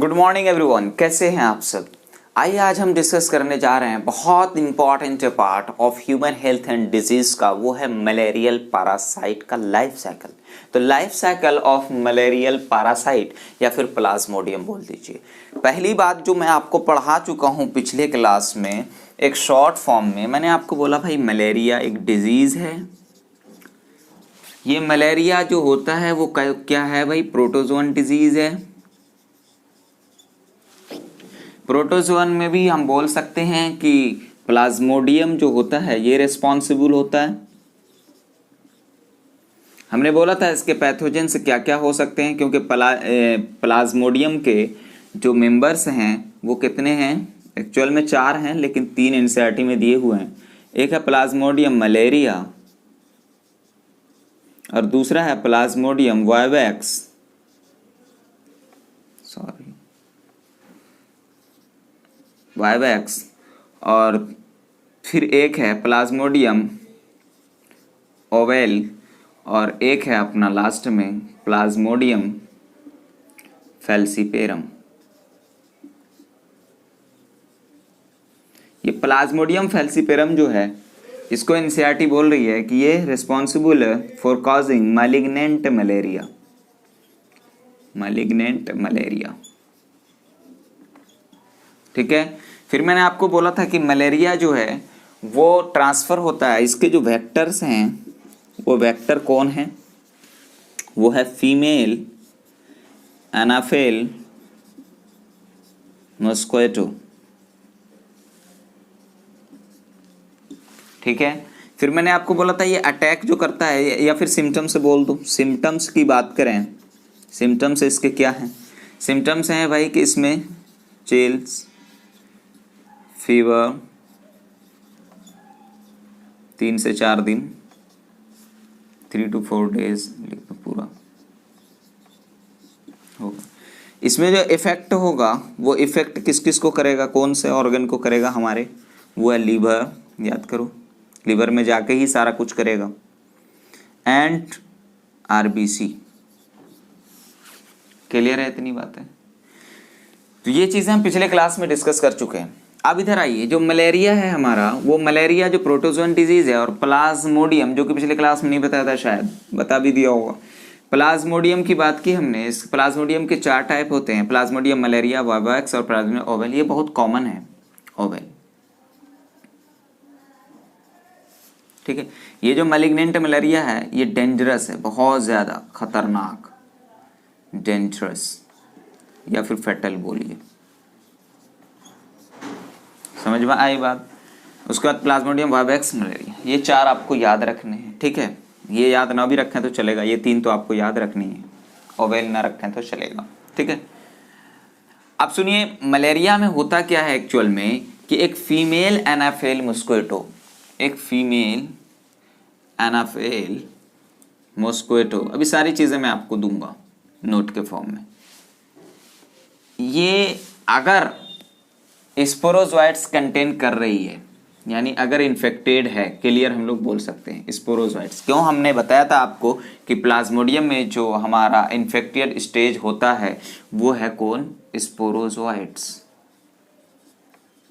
Good morning everyone, कैसे हैं आप सब। आइए आज हम डिस्कस करने जा रहे हैं बहुत important part of human health and disease का, वो है मलेरियल पैरासाइट का लाइफ साइकिल। तो life cycle of malarial parasite या फिर प्लाज्मोडियम बोल दीजिए। पहली बात जो मैं आपको पढ़ा चुका हूँ पिछले क्लास में एक शॉर्ट फॉर्म में, मैंने आपको बोला भाई मलेरिया एक डिजीज है। ये मलेरिया जो होता है वो क्या है भाई, प्रोटोजोन डिजीज है। प्रोटोजोन में भी हम बोल सकते हैं कि प्लाज्मोडियम जो होता है ये रिस्पॉन्सिबल होता है। हमने बोला था इसके पैथोजेंस क्या क्या हो सकते हैं, क्योंकि प्लाज्मोडियम के जो मेंबर्स हैं वो कितने हैं, एक्चुअल में 4 हैं लेकिन 3 एनसीईआरटी में दिए हुए हैं। एक है प्लाज्मोडियम मलेरिया और दूसरा है प्लाज्मोडियम वाइवैक्स, वाइवैक्स, और फिर एक है प्लाज्मोडियम ओवेल और एक है अपना लास्ट में प्लाज्मोडियम फैल्सीपेरम। ये प्लाज्मोडियम फैल्सीपेरम जो है इसको एनसीईआरटी बोल रही है कि ये रिस्पॉन्सिबल है for causing malignant malaria, malignant malaria. ठीक है। फिर मैंने आपको बोला था कि मलेरिया जो है वो ट्रांसफ़र होता है, इसके जो वेक्टर्स हैं वो वेक्टर कौन है, वो है फीमेल एनाफेल मॉस्क्विटो। ठीक है। फिर मैंने आपको बोला था ये अटैक जो करता है, या फिर सिम्टम्स से बोल दो, सिम्टम्स की बात करें, सिम्टम्स इसके क्या हैं। सिम्टम्स हैं भाई कि इसमें चिल्स, फीवर 3 से 4 दिन, 3 to 4 days पूरा होगा। इसमें जो इफेक्ट होगा वो इफेक्ट किस किस को करेगा, कौन से ऑर्गन को करेगा हमारे, वो है लीवर, याद करो लीवर में जाके ही सारा कुछ करेगा, एंड आरबीसी। क्लियर है इतनी बातें। तो ये चीज़ें हम पिछले क्लास में डिस्कस कर चुके हैं। अब इधर आइए, जो मलेरिया है हमारा, वो मलेरिया जो प्रोटोजोन डिजीज है, और प्लाज्मोडियम जो कि पिछले क्लास में नहीं बताया था, शायद बता भी दिया होगा। प्लाज्मोडियम की बात की हमने। इस प्लाज्मोडियम के 4 टाइप होते हैं, प्लाज्मोडियम मलेरिया, वाइवैक्स और प्लाज्मोडियम ओवेल। ये बहुत कॉमन है ओवेल। ठीक है। ये जो मैलिग्नेंट मलेरिया है ये डेंजरस है, बहुत ज़्यादा खतरनाक, डेंजरस या फिर फेटल बोलिए। समझ में आई बात। उसके बाद प्लाज्मोडियम वाइवैक्स मलेरिया, ये 4 आपको याद रखने हैं। ठीक है। ये याद ना भी रखें तो चलेगा, ये 3 तो आपको याद रखनी है, ओवेल ना रखें तो चलेगा। ठीक है। अब सुनिए, मलेरिया में होता क्या है एक्चुअल में कि एक फीमेल एनाफेल मॉस्क्विटो, एक फीमेल एनाफेल मॉस्क्विटो, अभी सारी चीज़ें मैं आपको दूंगा नोट के फॉर्म में। ये अगर स्पोरोजोइट्स कंटेन कर रही है, यानी अगर इन्फेक्टेड है, क्लियर हम लोग बोल सकते हैं स्पोरोजोइट्स। क्यों, हमने बताया था आपको कि प्लाज्मोडियम में जो हमारा इन्फेक्टेड स्टेज होता है वो है कौन, स्पोरोजोइट्स।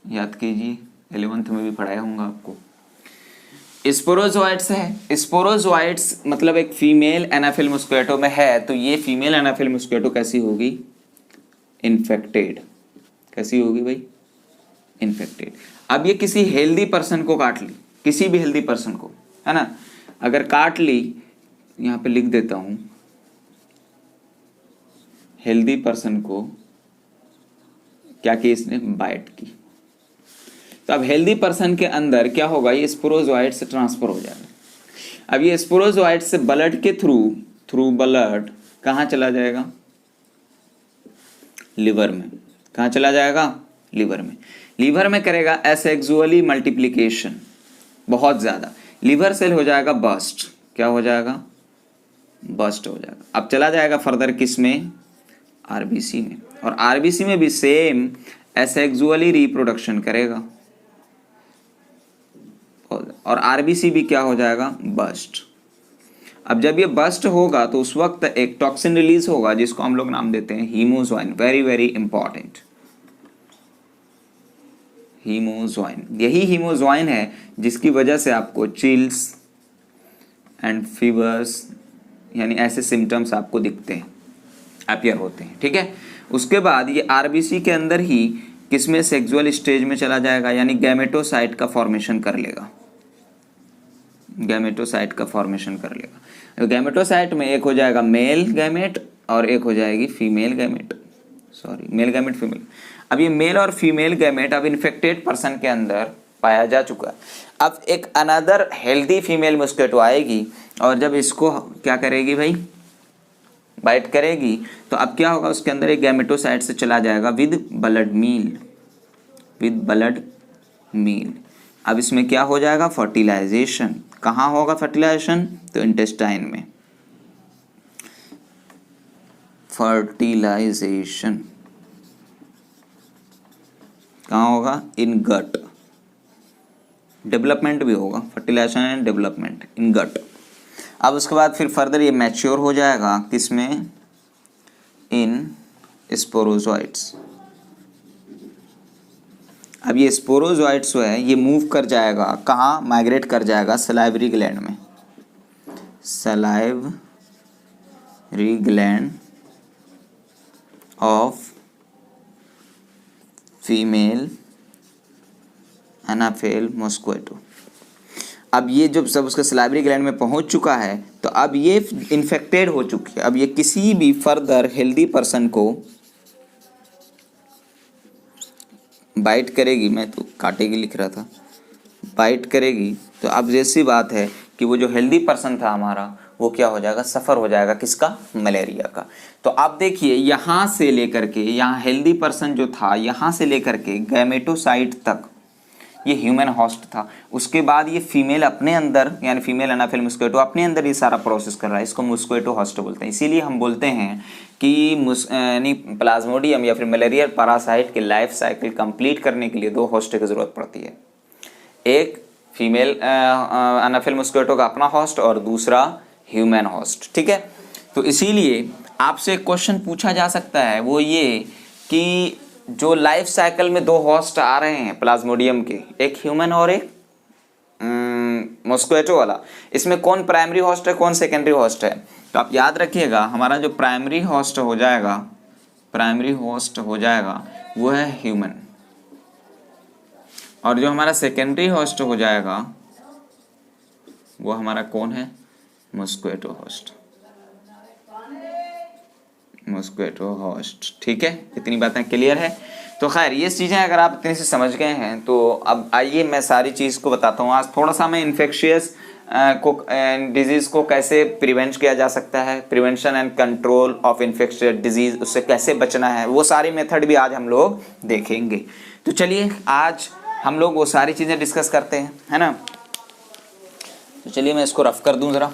याद कीजिए, 11th में भी पढ़ाया होगा आपको। स्पोरोजोइट्स है, स्पोरोजोइट्स मतलब एक फीमेल एनाफिल मॉस्क्विटो में है, तो ये फीमेल एनाफिल मॉस्क्विटो कैसी होगी, इन्फेक्टेड। कैसी होगी भाई, इन्फेक्टेड। अब ये किसी हेल्दी पर्सन को काट ली, किसी भी हेल्दी पर्सन को, है ना, अगर काट ली, यहाँ पे लिख देता हूं, हेल्दी पर्सन को क्या की, इसने बाइट की, तो अब हेल्दी पर्सन के अंदर क्या होगा, ये स्पोरोजोइट से ट्रांसफर हो जाएगा। अब ये स्पोरोजोइट से ब्लड के थ्रू ब्लड कहाँ चला जाएगा, लिवर में। कहाँ चला जाएगा, लिवर में। लीवर में करेगा एसेक्सुअली मल्टीप्लिकेशन, बहुत ज़्यादा। लीवर सेल हो जाएगा बस्ट, क्या हो जाएगा, बस्ट हो जाएगा। अब चला जाएगा फर्दर किस में, आरबीसी में, और आरबीसी में भी सेम एसेक्सुअली रिप्रोडक्शन करेगा, और आरबीसी भी क्या हो जाएगा, बस्ट। अब जब ये बस्ट होगा तो उस वक्त एक टॉक्सिन रिलीज होगा जिसको हम लोग नाम देते हैं hemozoin. Very very important, hemozoin. यही हीमोजोइन है जिसकी वजह से आपको चिल्स एंड फीवर्स यानी ऐसे सिम्टम्स आपको दिखते हैं, अपीयर होते हैं, ठीक है। उसके बाद ये आरबीसी के अंदर ही किसमें सेक्सुअल स्टेज में चला जाएगा, यानी गैमेटोसाइट का फॉर्मेशन कर लेगा, गैमेटोसाइट का फॉर्मेशन कर लेगा। गैमेटोसाइट में एक हो जाएगा मेल गैमेट और एक हो जाएगी female gamete, sorry male gamete female. अब ये मेल और फीमेल गैमेट अब इन्फेक्टेड पर्सन के अंदर पाया जा चुका है। अब एक अनदर हेल्दी फीमेल मस्किटो आएगी और जब इसको क्या करेगी भाई, बाइट करेगी, तो अब क्या होगा, उसके अंदर एक गैमेटोसाइट से चला जाएगा with blood meal, with blood meal. अब इसमें क्या हो जाएगा, फर्टिलाइजेशन। कहाँ होगा फर्टिलाइजेशन, तो इंटेस्टाइन में फर्टिलाइजेशन कहाँ होगा, इन गट। डेवलपमेंट भी होगा, फर्टिलाइजेशन एंड डेवलपमेंट इन गट। अब उसके बाद फिर फर्दर ये मैच्योर हो जाएगा किसमें, इन स्पोरोजोइट्स। अब ये स्पोरोजोइट्स जो है ये मूव कर जाएगा कहाँ, माइग्रेट कर जाएगा सलाइवरी ग्लैंड में, salivary gland of female Anopheles mosquito. अब ये जब सब उसके सलाइवरी ग्लैंड में पहुंच चुका है तो अब ये इन्फेक्टेड हो चुकी है। अब ये किसी भी फर्दर हेल्दी पर्सन को बाइट करेगी, मैं तो काटेगी लिख रहा था, बाइट करेगी, तो अब जैसी बात है कि वो जो हेल्दी पर्सन था हमारा वो क्या हो जाएगा, सफ़र हो जाएगा किसका, मलेरिया का। तो आप देखिए यहाँ से लेकर के, यहाँ हेल्दी पर्सन जो था यहाँ से लेकर के गैमेटोसाइट तक ये ह्यूमन होस्ट था। उसके बाद ये फीमेल अपने अंदर यानी फीमेल एनाफिल मस्किटो अपने अंदर ये सारा प्रोसेस कर रहा है, इसको मस्किटो होस्ट बोलते हैं। इसीलिए हम बोलते हैं कि यानी प्लाज्मोडियम या फिर मलेरियल पैरासाइट के लाइफ साइकिल कंप्लीट करने के लिए दो होस्ट की ज़रूरत पड़ती है, एक फीमेल एनाफिल मस्किटो का अपना होस्ट और दूसरा ह्यूमन होस्ट, ठीक है। तो इसीलिए आपसे एक क्वेश्चन पूछा जा सकता है, वो ये कि जो लाइफ साइकिल में दो होस्ट आ रहे हैं प्लाज्मोडियम के, एक ह्यूमन और एक मस्किटो वाला, इसमें कौन प्राइमरी होस्ट है कौन सेकेंडरी होस्ट है। तो आप याद रखिएगा हमारा जो प्राइमरी होस्ट हो जाएगा, प्राइमरी होस्ट हो जाएगा वो है ह्यूमन, और जो हमारा सेकेंडरी होस्ट हो जाएगा वो हमारा कौन है, मस्किटो होस्ट, मस्किटो होस्ट, ठीक है। इतनी बातें क्लियर है। तो खैर ये चीज़ें अगर आप इतने से समझ गए हैं तो अब आइए मैं सारी चीज़ को बताता हूँ। आज थोड़ा सा मैं इन्फेक्शियस डिजीज़ को कैसे प्रिवेंट किया जा सकता है, prevention and control of infectious disease, उससे कैसे बचना है, वो सारी मेथड भी आज हम लोग देखेंगे। तो चलिए आज हम लोग वो सारी चीज़ें डिस्कस करते हैं, है ना। तो चलिए मैं इसको रफ कर दूं ज़रा।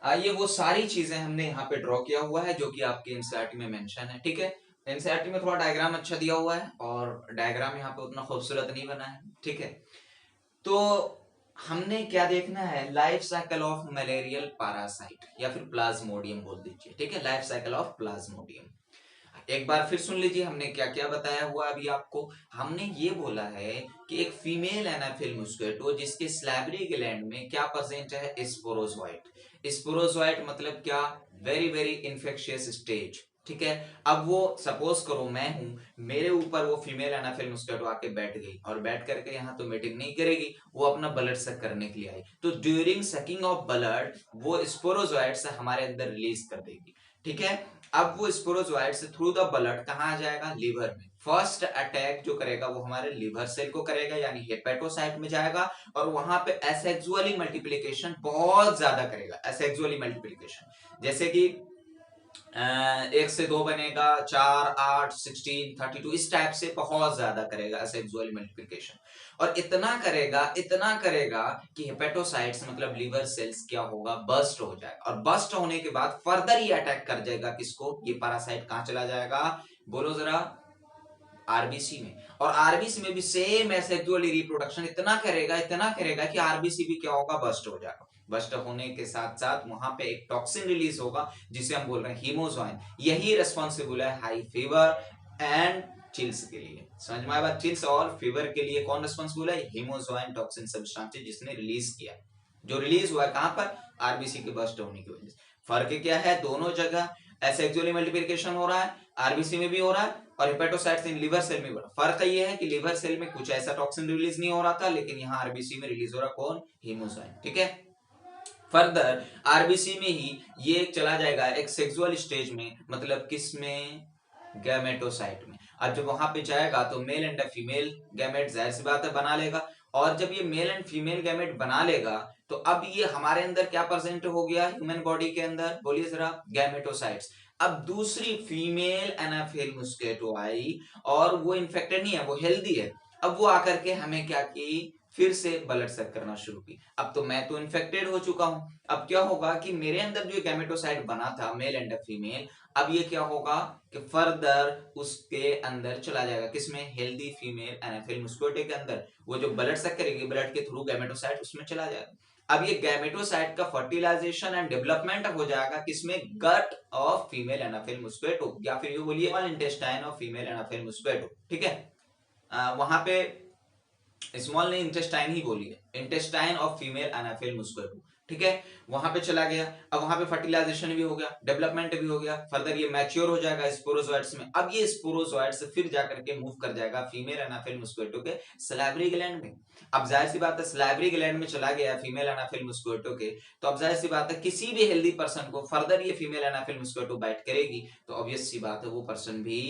आइए वो सारी चीजें हमने यहाँ पे ड्रॉ किया हुआ है जो कि आपके एनसीईआरटी में मेंशन है, ठीक है। एनसीईआरटी में थोड़ा डायग्राम अच्छा दिया हुआ है और डायग्राम यहाँ पे उतना खूबसूरत नहीं बना है, ठीक है। तो हमने क्या देखना है, life cycle of malarial parasite या फिर प्लाज्मोडियम बोल दीजिए, ठीक है, लाइफ साइकिल ऑफ प्लाज्मोडियम। एक बार फिर सुन लीजिए हमने क्या क्या बताया हुआ अभी आपको। हमने ये बोला है कि एक फीमेल एनाफिल मस्किटो जिसके सलाइवरी ग्लैंड में क्या प्रेजेंट है, स्पोरोजोइट। स्पोरोजोइट मतलब क्या, वेरी वेरी इन्फेक्शियस स्टेज, ठीक है। अब वो सपोज करो मैं हूं, मेरे ऊपर वो फीमेल एनाफिल मस्किटो आके बैठ गई और बैठ करके यहाँ तो मेटिंग नहीं करेगी, वो अपना ब्लड सक करने के लिए आई, तो ड्यूरिंग सकिंग ऑफ ब्लड वो स्पोरोजोइट से हमारे अंदर रिलीज कर देगी, ठीक है। अब वो स्पोरोजोइट से थ्रू द ब्लड कहाँ जाएगा, लीवर में। फर्स्ट अटैक जो करेगा वो हमारे लीवर सेल को करेगा यानी हेपेटोसाइट में जाएगा और वहां पे एसेक्सुअली मल्टीप्लिकेशन बहुत ज्यादा करेगा। एसेक्सुअली मल्टीप्लिकेशन जैसे कि 1 से 2 बनेगा, 4, 8, 16, 32, इस टाइप से बहुत ज्यादा करेगा एसेक्सुअल मल्टीप्लिकेशन। और इतना करेगा कि हेपेटोसाइट्स मतलब लीवर सेल्स क्या होगा, बस्ट हो जाएगा। और बस्ट होने के बाद फर्दर ये अटैक कर जाएगा किसको, ये पैरासाइट कहां चला जाएगा, बोलो जरा, आरबीसी में, और आरबीसी में भी सेम एसेक्सुअली रिप्रोडक्शन इतना करेगा कि आरबीसी भी क्या होगा, बस्ट हो जाएगा। बस्ट होने के साथ साथ वहां पे एक टॉक्सिन रिलीज होगा जिसे हम बोल रहे हैं हीमोजोइन। यही रिस्पॉन्सिबल है हाई फीवर एंड चिल्स के लिए। समझ में आया बात? चिल्स और फीवर के लिए कौन रिस्पॉन्सिबल है? हीमोजोइन टॉक्सिन सब्सटेंस जिसने रिलीज किया, जो रिलीज हुआ कहां पर? आरबीसी के बस्ट होने की वजह से। फर्क क्या है? दोनों जगह एसेक्सुअली मल्टीप्लिकेशन हो रहा है, आरबीसी में भी हो रहा है और हेपेटोसाइट्स इन लिवर सेल में भी हो रहा है। फर्क ये है कि लिवर सेल में कुछ ऐसा टॉक्सिन रिलीज नहीं हो रहा था, लेकिन यहाँ आरबीसी में रिलीज हो रहा कौन? हीमोसाइन। ठीक है। फर्दर आरबीसी में ही ये चला जाएगा एक सेक्सुअल स्टेज में, मतलब किस में? गैमेटोसाइट में। अब जब वहां पे जाएगा तो मेल एंड फीमेल गैमेट जाहिर सी बात है बना लेगा, और जब ये मेल एंड फीमेल गैमेट बना लेगा तो अब ये हमारे अंदर क्या प्रेजेंट हो गया ह्यूमन बॉडी के अंदर? बोलिए जरा। गैमेटोसाइट्स। अब दूसरी फीमेल एनाफिल मस्कीटो आई और वो इन्फेक्टेड नहीं है, वो हेल्दी है। अब वो आकर के हमें क्या की? फिर से ब्लड सक करना शुरू की। अब तो मैं तो इन्फेक्टेड हो चुका हूं। अब क्या होगा कि मेरे अंदर जो गैमेटोसाइट बना था मेल एंड फीमेल, अब ये क्या होगा कि फर्दर उसके अंदर चला जाएगा, किसमें? हेल्दी फीमेल एनाफिल मस्कीटो के अंदर। वो जो ब्लड सक करेगी ब्लड के थ्रू गैमेटोसाइट उसमें चला जाएगा। अब ये गैमेटोसाइट का फर्टिलाइजेशन एंड डेवलपमेंट हो जाएगा किसमें? Gut of female Anopheles mosquito, या फिर ये बोलिए small intestine of female Anopheles mosquito. ठीक है। वहां पे स्मॉल नहीं, इंटेस्टाइन ही बोलिए, intestine of female Anopheles mosquito. ठीक है। वहां पे चला गया। अब वहां पे फर्टिलाइजेशन भी हो गया, डेवलपमेंट भी हो गया, फर्दर ये मैच्योर हो जाएगा स्पोरोजोइट्स में। अब ये स्पोरोजोइट्स फिर जाकर के मूव कर जाएगा फीमेल एनाफिल मस्कीटो के सलाइवरी ग्लैंड में। अब जाहिर सी बात है सलाइवरी ग्लैंड में चला गया फीमेल एनाफिल मस्कीटो के, तो अब जाहिर सी बात है किसी भी हेल्दी पर्सन को फर्दर ये फीमेल एनाफिल मस्कीटो बाइट करेगी तो ऑब्वियस सी बात है वो पर्सन भी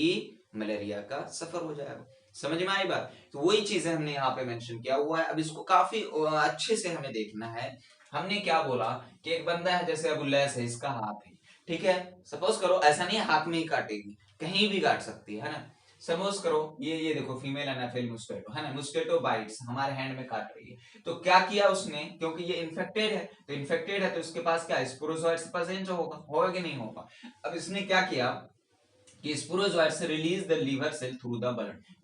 मलेरिया का सफर हो जाएगा। समझ में आई बात? तो वही चीजें हमने यहाँ पे मेंशन किया हुआ है। अब इसको काफी अच्छे से हमें देखना है। हमने क्या बोला कि एक बंदा है, जैसे अब लैस है, इसका हाथ है। ठीक है। सपोज करो ऐसा नहीं हाथ में ही काटेगी, कहीं भी काट सकती है ना। सपोज करो ये देखो फीमेल एनाफिल मस्कीटो है ना, मस्कीटो बाइट्स हमारे हैंड में काट रही है। तो क्या किया उसने? क्योंकि ये इन्फेक्टेड है तो इसके पास क्या स्पोरोजोइट्स प्रेजेंट होगा कि नहीं होगा? अब इसने क्या किया कि स्पोरोजोइट से release the liver cell through the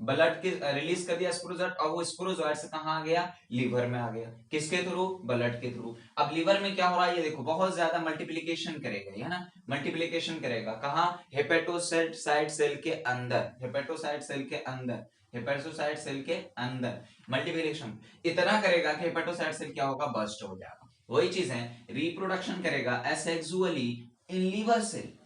blood के रिलीज कर दिया स्पोरोजोइट, और वो स्पोरोजोइट से कहां आ गया? लीवर में आ गया। किसके थ्रू? ब्लड के थ्रू। अब लीवर में क्या हो रहा है? ये देखो बहुत ज्यादा मल्टीप्लिकेशन करेगा, है ना। मल्टीप्लिकेशन करेगा कहां? हेपेटोसाइट सेल के अंदर, हेपेटोसाइट सेल के अंदर, हेपेटोसाइट सेल के अंदर मल्टीप्लिकेशन इतना करेगा कि हेपेटोसाइट सेल क्या होगा? बस्ट हो जाएगा। वही चीज है, रिप्रोडक्शन करेगा एसेक्सुअली इन लीवर सेल।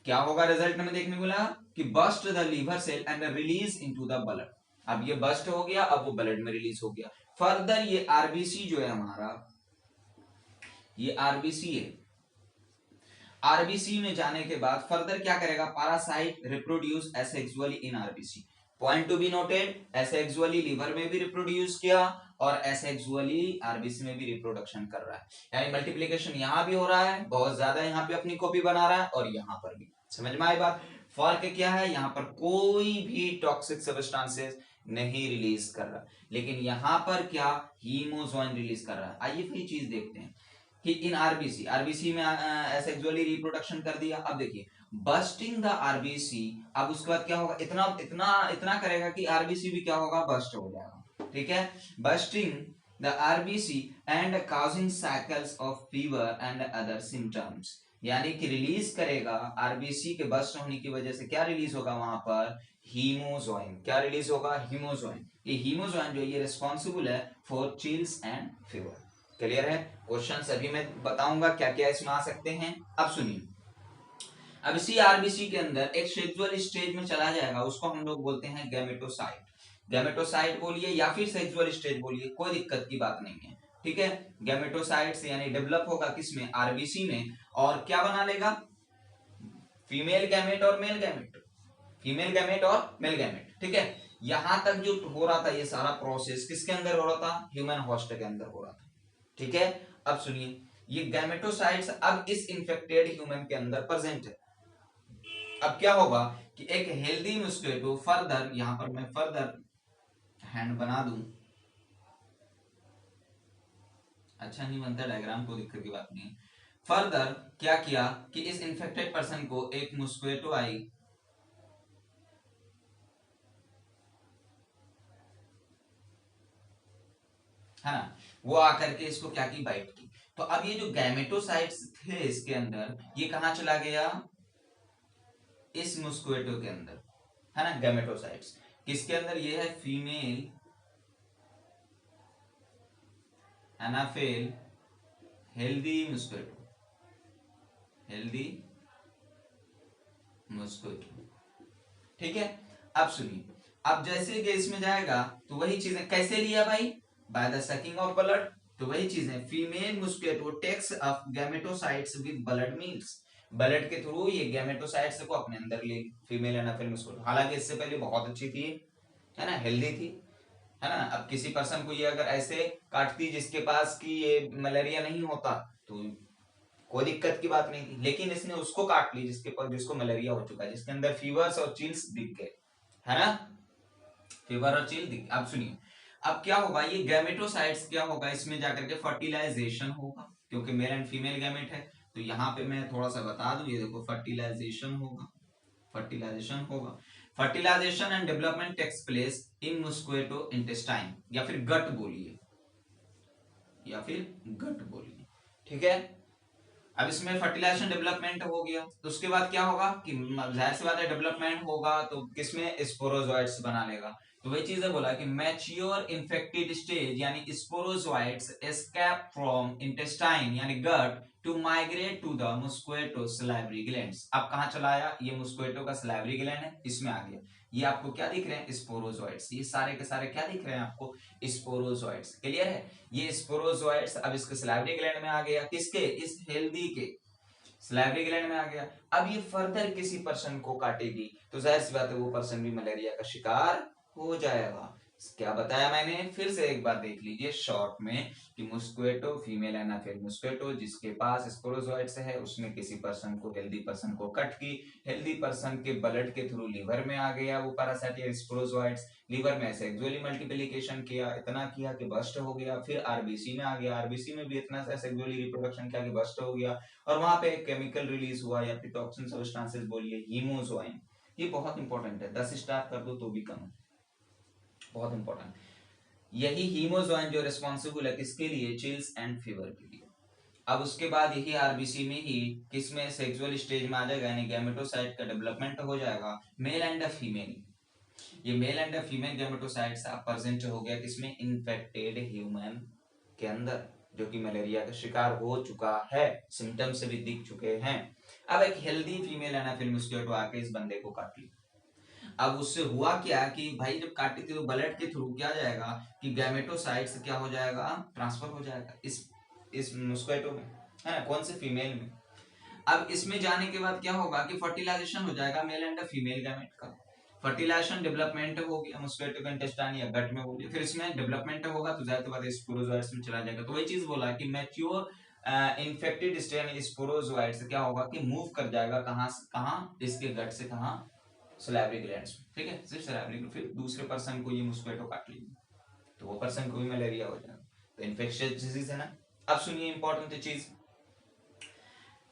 क्या होगा रिजल्ट में देखने को मिला कि bust the liver cell and release into the blood. अब ये बस्ट हो गया, अब वो ब्लड में रिलीज हो गया। फर्दर ये आरबीसी जो है हमारा, ये आरबीसी है। आरबीसी में जाने के बाद फर्दर क्या करेगा? Parasite reproduce asexually in RBC. Point to be noted, asexually liver में भी रिप्रोड्यूस किया और एसेक्सुअली आरबीसी में भी रिप्रोडक्शन कर रहा है। यानी मल्टीप्लिकेशन यहां भी हो रहा है, बहुत ज्यादा यहां पे अपनी कॉपी बना रहा है, और यहां पर भी। समझ में आई बात? फर्क क्या है? यहां पर कोई भी टॉक्सिक सब्सटेंसेस नहीं रिलीज कर रहा, लेकिन यहां पर क्या? हीमोजोइन रिलीज कर रहा है। आइए फिर चीज देखते हैं कि इन आरबीसी में एसेक्सुअली रिप्रोडक्शन कर दिया। अब देखिए बस्टिंग द आरबीसी, अब उसके बाद क्या होगा? इतना इतना इतना करेगा कि आरबीसी भी क्या होगा? बस्ट हो जाएगा। ठीक है। Bursting the RBC and causing cycles of fever and other symptoms, यानी कि रिलीज करेगा आरबीसी के बस्ट होने की वजह से। क्या रिलीज होगा वहां पर? हीमोजोइन। क्या रिलीज होगा? हीमोजोइन। ये हीमोजोइन जो ये रिस्पॉन्सिबल है for chills and fever. Clear है? क्वेश्चन अभी मैं बताऊंगा क्या क्या इसमें आ सकते हैं। अब सुनिए, अब इसी आरबीसी के अंदर एक सेक्सुअल स्टेज में चला जाएगा, उसको हम लोग बोलते हैं गैमेटोसाइट। गैमेटोसाइट बोलिए या फिर सेक्सुअल स्टेज बोलिए, कोई दिक्कत की बात नहीं है। ठीक है। गैमेटोसाइट से यानी डेवलप होगा किसमें? आरबीसी में। और क्या बना लेगा? फीमेल गैमेट और मेल गैमेट, फीमेल गैमेट और मेल गैमेट। ठीक है। यहां तक जो हो रहा था ये सारा प्रोसेस किसके अंदर हो रहा था? ह्यूमन होस्ट के अंदर हो रहा था। ठीक है। अब सुनिए, ये गैमेटोसाइट्स अब इस इंफेक्टेड ह्यूमन के अंदर प्रेजेंट है। अब क्या होगा कि एक हेल्दी मस्कीटो फर्दर, यहां पर मैं फर्दर हैंड बना दूं, अच्छा नहीं बनता डायग्राम, को दिक्कत की बात नहीं है। फर्दर क्या किया कि इस इंफेक्टेड पर्सन को एक मस्कीटो आई, है ना, वो आकर के इसको क्या की, बाइट की। तो अब ये जो गैमेटोसाइट्स थे इसके अंदर, ये कहाँ चला गया, इस मस्कुएटो के अंदर, है ना। गैमेटोसाइट्स किसके अंदर, ये है फीमेल एनाफेल हेल्दी मस्कुएटो, हेल्दी मस्कुएटो, ठीक है। अब सुनिए, अब जैसे कि इसमें जाएगा तो वही चीजें कैसे लिया भाई, by the sucking of blood. तो वही चीजें, female mosquito takes of gametocytes with blood meals, blood के थ्रू ये गैमेटोसाइट्स को अपने अंदर ले, फीमेल एनाफेल मस्कुएटो। हालांकि इससे पहले बहुत अच्छी थी, है ना, हेल्दी थी, है ना। अब किसी पर्सन को ये अगर ऐसे काटती जिसके पास की ये मलेरिया नहीं होता तो कोई दिक्कत की बात नहीं थी, लेकिन इसने उसको काट ली जिसके पास, जिसको मलेरिया हो चुका है, जिसके अंदर फीवर्स और चिल्स दिख गए, है ना, फीवर और चिल दिख। अब सुनिए, अब क्या होगा, ये गैमेटोसाइट्स क्या होगा, इसमें जाकर के फर्टिलाइजेशन होगा, क्योंकि मेल एंड फीमेल गैमेट है। तो यहाँ पे मैं थोड़ा सा बता दूं, ये देखो फर्टिलाइजेशन होगा, फर्टिलाइजेशन होगा। Fertilization and development takes place in mosquito intestine, या फिर गट बोलिए, या फिर गट बोलिए, ठीक है। अब इसमें फर्टिलाइजेशन डेवलपमेंट हो गया, तो उसके बाद क्या होगा कि जाहिर सी बात है डेवलपमेंट होगा तो किसमें, स्पोरोजोइट्स बना लेगा। तो वही चीज है, बोला कि मैच्योर इन्फेक्टेड स्टेज यानी स्पोरोजोइट्स एस्केप फ्रॉम इंटेस्टाइन यानी gut to migrate to the mosquito salivary glands. अब कहां चला आया, ये मस्कुएटो का सलाइवरी ग्लैंड है, इसमें आ गया। ये आपको क्या दिख रहे हैं, स्पोरोजोइट्स, ये सारे के सारे क्या दिख रहे हैं आपको, स्पोरोजोइट्स, क्लियर है। ये स्पोरोजोइट्स अब इसके सलाइवरी ग्लैंड में आ गया, किसके, इस हेल्दी के सलाइवरी ग्लैंड में आ गया। अब ये फर्दर किसी पर्सन को काटेगी तो जाहिर सी बात है वो पर्सन भी मलेरिया का शिकार हो जाएगा। क्या बताया मैंने, फिर से एक बार देख लीजिए शॉर्ट में कि मस्कुएटो, फीमेल एनाफेल मस्कुएटो जिसके पास स्पोरोजोइट्स है, उसने किसी पर्सन को, हेल्दी पर्सन को कट की, हेल्दी पर्सन के ब्लड के थ्रू लिवर में आ गया वो पैरासाइट या स्पोरोजोइट्स, लीवर में सेक्सुअली मल्टीप्लिकेशन किया, इतना किया कि बस्ट हो गया, फिर आरबीसी में आ गया, आरबीसी में भी इतना सा सेक्सुअली रिप्रोडक्शन किया कि बस्ट हो गया, और वहां पे एक केमिकल रिलीज हुआ या फिर टॉक्सिन सब्सटेंसेस बोलिए, हीमोजोइन। ये बहुत इंपॉर्टेंट है, 10 स्टार कर दो तो भी कम है, बहुत इंपॉर्टेंट। यही हीमोजोइन जो रिस्पॉन्सिबल है किसके लिए, चिल्स एंड फीवर के लिए। अब उसके बाद यही आरबीसी में ही किसमें, सेक्सुअल स्टेज में आ जाएगा, यानी गैमेटोसाइट का डेवलपमेंट हो जाएगा, मेल एंड फीमेल। ये मेल एंड फीमेल गैमेटोसाइट्स अब प्रेजेंट हो गया किसमें, इन्फेक्टेड ह्यूमन के अंदर, जो कि मलेरिया का शिकार हो चुका है, सिम्टम्स भी दिख चुके हैं। अब एक हेल्दी फीमेल एनाफिल मस्कुएटो आके इस बंदे को काट लिया। अब उससे हुआ क्या कि भाई जब काटी थी तो ब्लड के थ्रू क्या जाएगा कि गैमेटोसाइट्स क्या हो जाएगा, ट्रांसफर हो जाएगा इस मस्कुएटो में, है ना, कौन से, फीमेल में। अब इसमें जाने के बाद क्या होगा कि फर्टिलाइजेशन हो जाएगा मेल एंड फीमेल गैमेट का। फर्टिलाइजेशन डेवलपमेंट हो गया मस्कुएटो का इंटेस्टाइन या गट में बोलिए, फिर इसमें डेवलपमेंट होगा तो जाहिर सी बात है स्पोरोजोइट्स में चला जाएगा। तो वही चीज बोला कि मैच्योर इन्फेक्टेड स्टेज यानी स्पोरोजोइट्स क्या होगा कि मूव कर जाएगा कहां से कहां, इसके गट से कहां, सलाइवरी ग्लैंड्स में, ठीक है, सिर्फ सलाइवरी ग्लैंड। फिर दूसरे पर्सन को ये मस्कुएटो काट लेगी तो वो पर्सन को भी मलेरिया हो जाएगा, तो इन्फेक्शियस डिजीज है ना। अब सुनिए इंपॉर्टेंट चीज,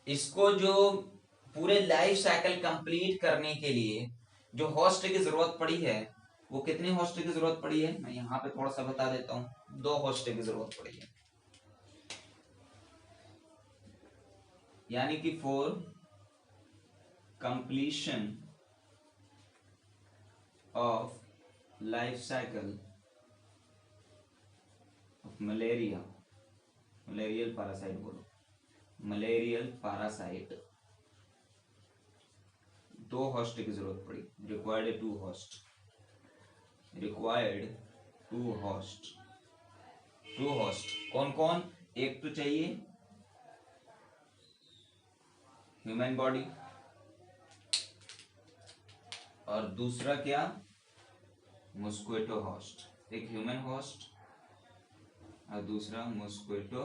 इसको जो पूरे लाइफ साइकिल कंप्लीट करने के लिए जो होस्ट की जरूरत पड़ी है, वो कितनी होस्ट की जरूरत पड़ी है, मैं यहाँ पे थोड़ा सा बता देता हूँ, 2 होस्ट की जरूरत पड़ी है। यानी कि for completion of life cycle of malaria, malarial parasite बोलो, मलेरियल पैरासाइट, 2 होस्ट की जरूरत पड़ी, required 2 host, required 2 host, 2 host कौन कौन, एक तो चाहिए ह्यूमन बॉडी और दूसरा क्या, मस्कुएटो होस्ट, एक ह्यूमन होस्ट और दूसरा मस्कुएटो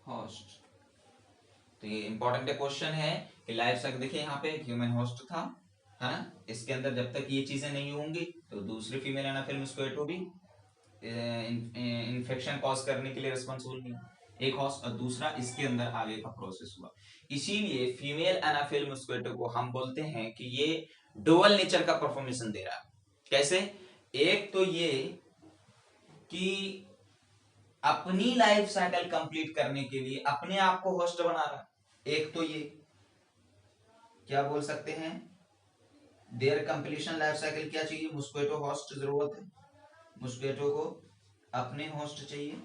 होस्ट। तो ये इंपॉर्टेंट क्वेश्चन है कि लाइफ साइकिल, देखिए यहाँ पे एक ह्यूमन होस्ट था, है ना, इसके अंदर जब तक ये चीजें नहीं होंगी तो दूसरी फीमेल एनाफिल मस्कुएटो भी इन्फेक्शन कॉज करने के लिए रिस्पॉन्सिबल नहीं, एक होस्ट, और दूसरा इसके अंदर आगे का प्रोसेस हुआ। इसीलिए फीमेल एनाफिल मस्कुएटो को हम बोलते हैं कि ये डुअल नेचर का परफॉर्मेशन दे रहा है। कैसे, एक तो ये कि अपनी लाइफ साइकिल कंप्लीट करने के लिए अपने आप को होस्ट बना रहा है। एक तो ये क्या बोल सकते हैं, देयर कंप्लीशन लाइफ साइकिल क्या चाहिए, मॉस्किटो होस्ट जरूरत है, मॉस्किटो को अपने होस्ट चाहिए।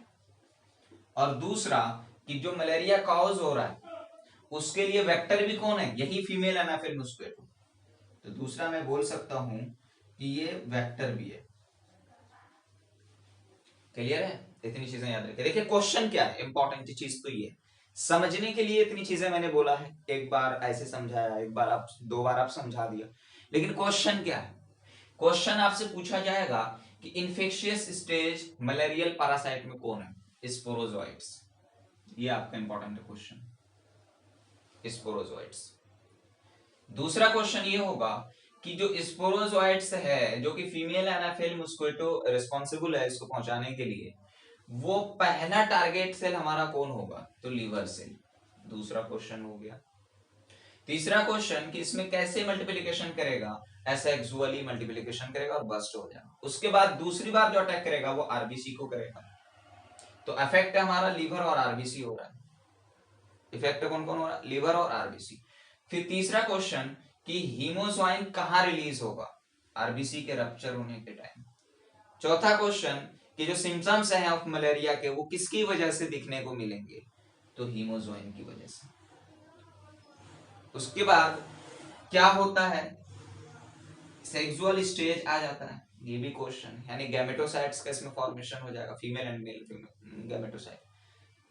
और दूसरा कि जो मलेरिया कॉज हो रहा है उसके लिए वेक्टर भी कौन है, यही फीमेल एनाफिल मॉस्किटो। तो दूसरा मैं बोल सकता हूं कि ये वेक्टर भी है। क्लियर है, इतनी चीजें याद रखिए। देखिए क्वेश्चन क्या है, इंपॉर्टेंट चीज तो ये समझने के लिए इतनी चीजें मैंने बोला है, एक बार ऐसे समझाया, एक बार आप, दो बार आप समझा दिया, लेकिन क्वेश्चन क्या है, क्वेश्चन आपसे पूछा जाएगा कि इन्फेक्शियस स्टेज मलेरियल पैरासाइट में कौन है, स्पोरोजोइट्स। ये आपका इंपॉर्टेंट क्वेश्चन, स्पोरोजोइट्स। दूसरा क्वेश्चन ये होगा कि जो स्पोरोजोइट्स है, जो कि फीमेल एनाफिल मॉस्किटो रिस्पॉन्सिबल है इसको पहुंचाने के लिए, वो पहला टारगेट सेल हमारा कौन होगा, तो लीवर सेल। दूसरा क्वेश्चन हो गया। तीसरा क्वेश्चन कि इसमें कैसे मल्टीप्लिकेशन करेगा, एसेक्सुअली मल्टीप्लिकेशन करेगा और बस्ट हो जाएगा। उसके बाद दूसरी बार जो अटैक करेगा वो आरबीसी को करेगा। तो अफेक्ट है हमारा लीवर और आरबीसी हो रहा है। इफेक्ट कौन कौन हो रहा है, लीवर और आरबीसी। फिर तीसरा क्वेश्चन कि हीमोज्वाइन कहां रिलीज होगा, आरबीसी के रप्चर होने के टाइम। चौथा क्वेश्चन कि जो सिम्टम्स हैं ऑफ मलेरिया के वो किसकी वजह से दिखने को मिलेंगे, तो हीमोज्वाइन की वजह से। उसके बाद क्या होता है, सेक्सुअल स्टेज आ जाता है, ये भी क्वेश्चन, यानी गैमेटोसाइट्स का इसमें फॉर्मेशन हो जाएगा, फीमेल एंड मेल गैमेटोसाइट।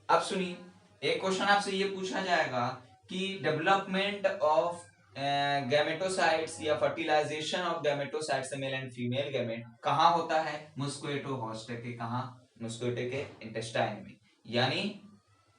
अब सुनिए, एक क्वेश्चन आपसे ये पूछा जाएगा कि डेवलपमेंट ऑफ गैमेटोसाइट्स या fertilization of gametocytes male and female gamete कहाँ होता है, मॉस्किटो होस्ट के, कहाँ, मॉस्किटो के इंटेस्टाइन में, यानी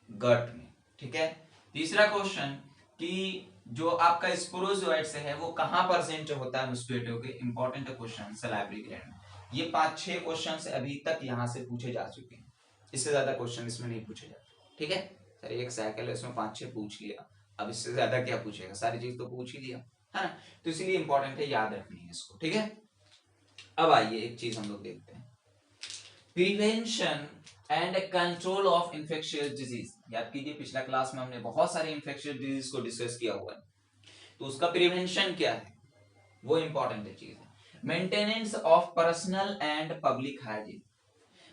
गट में। ठीक है। तीसरा क्वेश्चन कि जो आपका स्पोरोजोइट्स है वो कहां प्रेजेंट होता है मॉस्किटो के, इंपॉर्टेंट क्वेश्चन, सलाइवरी ग्लैंड। ये 5-6 क्वेश्चन अभी तक यहां से पूछे जा चुके हैं, इससे ज्यादा क्वेश्चन इसमें नहीं पूछे जाते। ठीक है सर, एक साइकिल है इसमें 5-6 पूछ लिया, अब इससे ज्यादा क्या पूछेगा, सारी चीज तो पूछ ही लिया है ना, तो इसलिए इंपॉर्टेंट है, याद रखनी है इसको। ठीक है, अब आइए एक चीज हम लोग देखते हैं, prevention and control of infectious disease. याद कीजिए पिछला क्लास में हमने बहुत सारे इंफेक्शियस डिजीज को डिस्कस किया हुआ है, तो उसका प्रिवेंशन क्या है वो इंपॉर्टेंट चीज है। Maintenance of personal and public hygiene,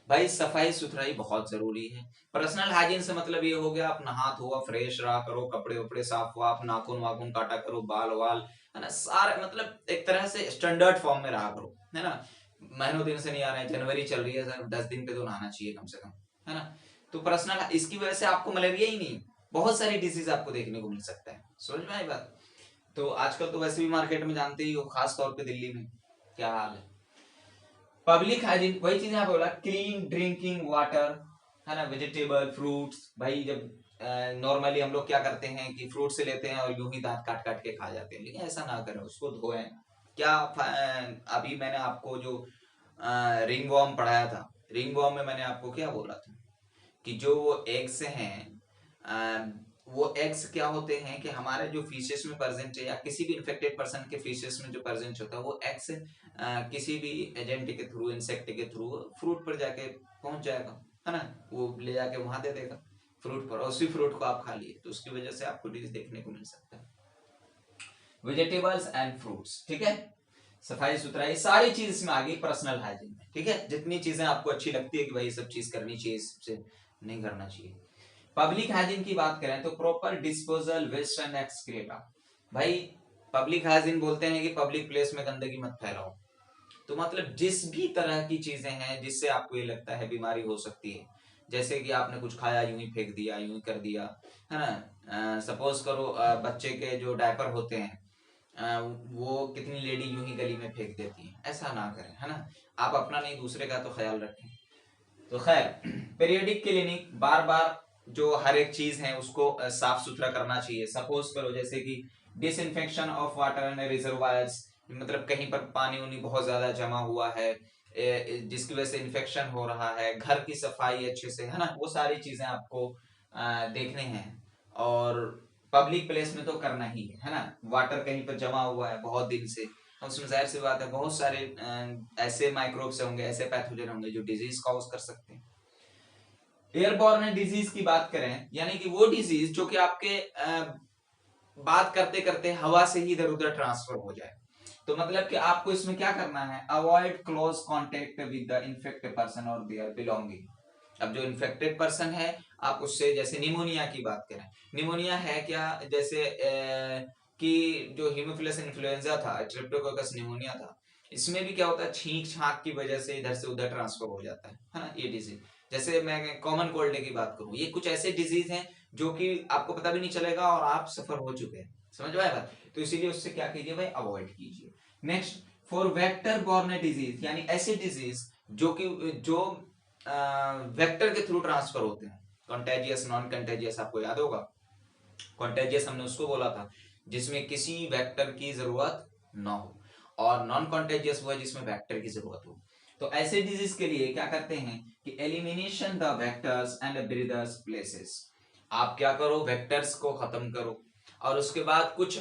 भाई सफाई सुथराई बहुत जरूरी है। पर्सनल हाइजीन से मतलब ये हो गया आप नहा धोआ फ्रेश रहा करो, कपड़े उपड़े साफ हुआ, आप नाखून वाखून काटा करो, बाल वाल, है ना, सारे मतलब एक तरह से स्टैंडर्ड फॉर्म में रहा करो, है ना। महीनों दिन से नहीं आ रहे हैं, जनवरी चल रही है सर, 10 दिन पे तो नहाना चाहिए कम से कम, है ना। तो पर्सनल, इसकी वजह से आपको मलेरिया ही नहीं, बहुत सारी डिजीज आपको देखने को मिल सकता है, समझ में आई बात। तो आजकल तो वैसे भी मार्केट में जानते ही हो, खास तौर पे दिल्ली में क्या हाल है। पब्लिक हाइजीन, वही चीज यहाँ पे बोला, क्लीन ड्रिंकिंग वाटर, है ना, वेजिटेबल फ्रूट्स। भाई जब नॉर्मली हम लोग क्या करते हैं कि फ्रूट से लेते हैं और यूं ही दांत काट काट के खा जाते हैं, लेकिन ऐसा ना करें, उसको धोएं। क्या अभी मैंने आपको जो रिंग वॉर्म पढ़ाया था, रिंग वॉर्म में मैंने आपको क्या बोला था कि जो वो एग्स हैं, वो एग्स क्या होते हैं कि हमारे जो फीसेस में प्रेजेंट है या किसी भी इन्फेक्टेड पर्सन के फीसेस में जो प्रेजेंट होता है वो एग्स किसी भी एजेंट के थ्रू, इंसेक्ट के थ्रू फ्रूट पर जाके पहुंच जाएगा, है ना, वो ले जाके वहां दे देगा फ्रूट पर, और उसी फ्रूट को आप खा लिए, तो उसकी वजह से आपको डिजीज देखने को मिल सकता है। वेजिटेबल्स एंड फ्रूट्स, ठीक है, सफाई सुथराई सारी चीज इसमें आ गई पर्सनल हाइजीन में। ठीक है, जितनी चीजें आपको अच्छी लगती है कि भाई सब चीज करनी चाहिए, सबसे नहीं करना चाहिए। पब्लिक हाइजीन की बात करें तो proper disposal waste and excreta. भाई पब्लिक हाइजीन बोलते हैं कि पब्लिक प्लेस में गंदगी मत फैलाओ, तो मतलब जिस भी तरह की चीजें हैं जिससे आपको ये लगता है बीमारी हो सकती है, जैसे कि आपने कुछ खाया यूं ही फेंक दिया, यूं ही कर दिया, है ना, सपोज करो बच्चे के जो डायपर होते हैं वो कितनी लेडी यूं ही गली में फेंक देती है, ऐसा ना करें, है ना, आप अपना नहीं दूसरे का तो ख्याल रखें। तो खैर पीरियडिक क्लीनिंग, बार बार जो हर एक चीज है उसको साफ सुथरा करना चाहिए। सपोज करो जैसे कि disinfection of water and reservoirs, मतलब कहीं पर पानी उनी बहुत ज्यादा जमा हुआ है जिसकी वजह से इन्फेक्शन हो रहा है, घर की सफाई अच्छे से, है ना, वो सारी चीजें आपको देखने हैं। और पब्लिक प्लेस में तो करना ही है ना, वाटर कहीं पर जमा हुआ है बहुत दिन से, उसमें जाहिर सी बात है बहुत सारे ऐसे माइक्रोब्स होंगे, ऐसे पैथोजन होंगे जो डिजीज कॉज कर सकते हैं। एयरबॉर्न डिजीज की बात करें, यानी कि वो डिजीज जो कि आपके बात करते करते हवा से ही इधर उधर ट्रांसफर हो जाए। तो मतलब कि आपको इसमें क्या करना है, avoid close contact with the infected person और देयर बिलोंगिंग। अब जो इन्फेक्टेड पर्सन है आप उससे, जैसे निमोनिया की बात करें, निमोनिया है क्या, जैसे कि जो हीमोफिलस इन्फ्लुएंजा था, स्ट्रेप्टोकोकस निमोनिया था, इसमें भी क्या होता है, छींक छाक की वजह से इधर से उधर ट्रांसफर हो जाता है ना ये डिजीज। जैसे मैं कॉमन कोल्ड की बात करूं, ये कुछ ऐसे डिजीज हैं जो कि आपको पता भी नहीं चलेगा और आप सफर हो चुके हैं, समझ में आया बात। तो इसीलिए उससे क्या कीजिए भाई, अवॉइड कीजिए। Next, for vector borne disease, यानी ऐसे डिजीज जो वेक्टर के थ्रू ट्रांसफर होते हैं, कंटेजियस नॉन कंटेजियस, आपको याद होगा कंटेजियस हमने उसको बोला था जिसमें किसी वेक्टर की जरूरत ना हो, और नॉन कंटेजियस हुआ जिसमें वेक्टर की जरूरत हो। तो ऐसे डिजीज के लिए क्या करते हैं कि elimination the vectors and breeders places, आप क्या करो, वेक्टर्स को खत्म करो, और उसके बाद कुछ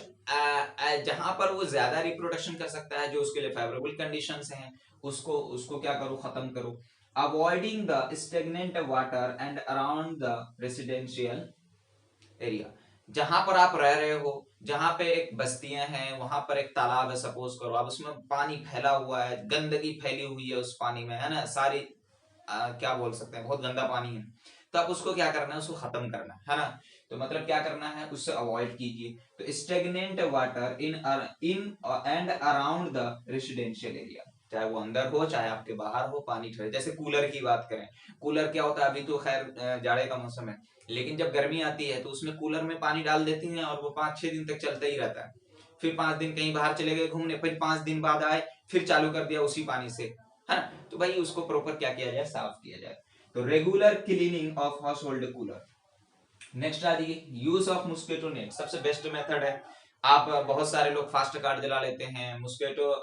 जहां पर वो ज्यादा रिप्रोडक्शन कर सकता है, जो उसके लिए फेवरेबल कंडीशंस हैं, उसको उसको क्या करो, खत्म करो। Avoiding the stagnant water and around the residential area, जहां पर आप रह रहे हो, जहां पे एक बस्तियां हैं, वहां पर एक तालाब है सपोज करो, अब उसमें पानी फैला हुआ है, गंदगी फैली हुई है उस पानी में, है ना, सारी क्या बोल सकते हैं, बहुत गंदा पानी है, तो आप उसको क्या करना है, उसको खत्म करना है ना। तो मतलब क्या करना है, उससे अवॉइड कीजिए। तो stagnant water in in and around the residential area, चाहे वो अंदर हो चाहे आपके बाहर हो, पानी ठहरे। जैसे कूलर की बात करें, कूलर क्या होता है, अभी तो खैर जाड़े का मौसम है, लेकिन जब गर्मी आती है तो उसमें कूलर में पानी डाल देती हैं और वो 5-6 दिन तक चलता ही रहता है। फिर 5 दिन कहीं बाहर चले गए घूमने, फिर 5 दिन बाद आए, फिर चालू कर दिया उसी पानी से, है ना। तो भाई उसको प्रॉपर क्या किया जाए, साफ किया जाए। तो रेगुलर क्लीनिंग ऑफ हाउस होल्ड कूलर। नेक्स्ट आ जाइए, यूज ऑफ मस्किटो नेट, सबसे बेस्ट मेथड है। आप बहुत सारे लोग फास्ट कार्ड जला लेते हैं, मस्किटो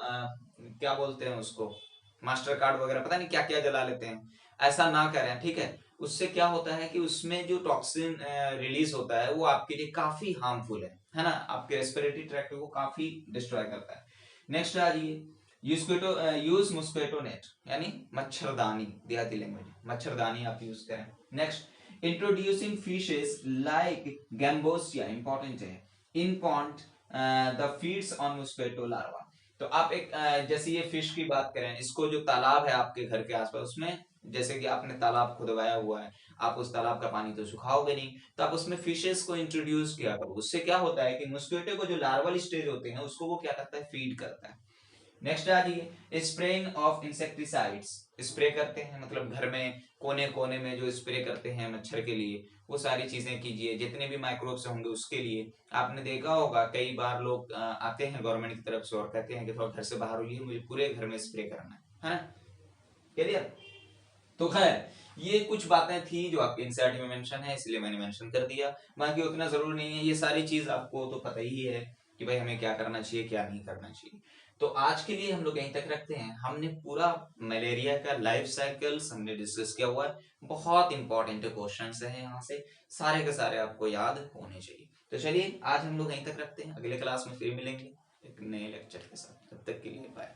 क्या बोलते हैं उसको, मास्टर कार्ड वगैरह, पता नहीं क्या क्या जला लेते हैं, ऐसा ना करें, ठीक है। उससे क्या होता है कि उसमें जो टॉक्सिन रिलीज होता है वो आपके लिए काफी हार्मफुल है ना, आपके रेस्पिरेटरी ट्रैक्ट को काफी डिस्ट्रॉय करता है। नेक्स्ट आ जाइए, यूज मस्किटो नेट, यानी मच्छरदानी, देहाती लैंग्वेज मच्छरदानी आप यूज करें। Next, introducing fishes like Gambusia, important है, in pond the feeds on mosquito larva. तो आप एक जैसे ये फिश की बात करें, इसको जो तालाब है आपके घर के आसपास, उसमें जैसे कि आपने तालाब खुदवाया हुआ है, आप उस तालाब का पानी तो सुखाओगे नहीं, तो आप उसमें फिशेस को इंट्रोड्यूस किया करो। उससे क्या होता है कि मस्किटो को जो लार्वल स्टेज होते हैं उसको वो क्या करता है, फीड करता है। नेक्स्ट आ जाइए, स्प्रेइंग ऑफ इंसेक्टिसाइड्स, स्प्रे करते हैं मतलब घर में कोने कोने में जो स्प्रे करते हैं मच्छर के लिए, वो सारी चीजें कीजिए, जितने भी माइक्रोब्स होंगे उसके लिए। आपने देखा होगा कई बार लोग आते हैं गवर्नमेंट की तरफ से और कहते हैं कि थोड़ा घर से बाहर होइए, मुझे पूरे घर में स्प्रे करना है ना, क्लियर। तो खैर ये कुछ बातें थी जो आपके इंसर्ट में मेंशन है, इसलिए मैंने मेंशन कर दिया, बाकी उतना जरूरी नहीं है, ये सारी चीज आपको तो पता ही है कि भाई हमें क्या करना चाहिए क्या नहीं करना चाहिए। तो आज के लिए हम लोग यहीं तक रखते हैं, हमने पूरा मलेरिया का लाइफ साइकिल हमने डिस्कस किया हुआ है, बहुत इंपॉर्टेंट क्वेश्चन है यहाँ से, सारे के सारे आपको याद होने चाहिए। तो चलिए आज हम लोग यहीं तक रखते हैं, अगले क्लास में फिर मिलेंगे एक नए लेक्चर के साथ, तब तक के लिए बाय।